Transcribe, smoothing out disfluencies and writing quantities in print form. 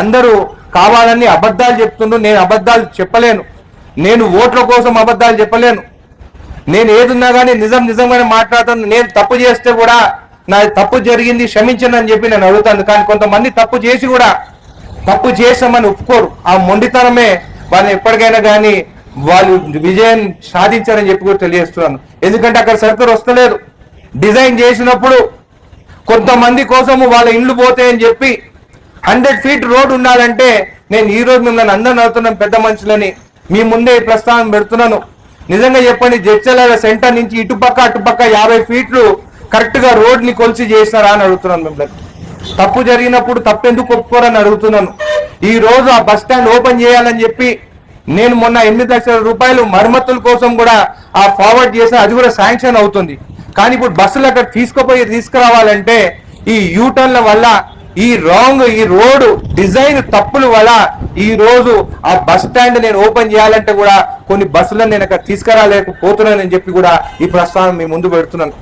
అందరూ కావాలని అబద్ధాలు చెప్తుండ్రు. నేను అబద్ధాలు చెప్పలేను, నేను ఓట్ల కోసం అబద్ధాలు చెప్పలేను. నేను ఏదున్నా కానీ నిజంగానే మాట్లాడుతాను. నేను తప్పు చేస్తే కూడా నా తప్పు జరిగింది క్షమించను అని చెప్పి నేను అడుగుతాను. కానీ కొంతమంది తప్పు చేసి కూడా తప్పు చేసామని ఒప్పుకోరు. ఆ మొండితనమే వాళ్ళని ఎప్పటికైనా కానీ వాళ్ళు విజయం సాధించారని చెప్పి కూడా తెలియజేస్తున్నాను. ఎందుకంటే అక్కడ సర్కారు వస్తలేదు. డిజైన్ చేసినప్పుడు కొంతమంది కోసము వాళ్ళ ఇండ్లు పోతాయని చెప్పి 100 ఫీట్ రోడ్ ఉండాలంటే నేను ఈ రోజు మిమ్మల్ని అందరిని అడుగుతున్నాను, పెద్ద మనుషులని మీ ముందే ఈ ప్రస్తావన పెడుతున్నాను. నిజంగా చెప్పండి, జడ్చర్ల సెంటర్ నుంచి ఇటుపక్క అటుపక్క 50 ఫీట్లు కరెక్ట్ గా రోడ్ ని కొలిసి చేసినారా అని అడుగుతున్నాను మిమ్మల్ని. తప్పు జరిగినప్పుడు తప్పెందుకు ఒప్పుకోరని అడుగుతున్నాను. ఈ రోజు ఆ బస్ స్టాండ్ ఓపెన్ చేయాలని చెప్పి నేను మొన్న 8 లక్షల రూపాయలు మరమ్మతుల కోసం కూడా ఆ ఫార్వర్డ్ చేసిన, అది కూడా శాంక్షన్ అవుతుంది. కానీ ఇప్పుడు బస్సులు అక్కడ తీసుకురావాలంటే ఈ యూటర్న్ల వల్ల ఈ రోడ్డు డిజైన్ తప్పుల వల్ల ఈ రోజు ఆ బస్ స్టాండ్ నేను ఓపెన్ చేయాలంటే కూడా కొన్ని బస్సులను నేను అక్కడ తీసుకురాలేకపోతున్నానని చెప్పి కూడా ఈ ప్రస్తావన మీ ముందు పెడుతున్నాను.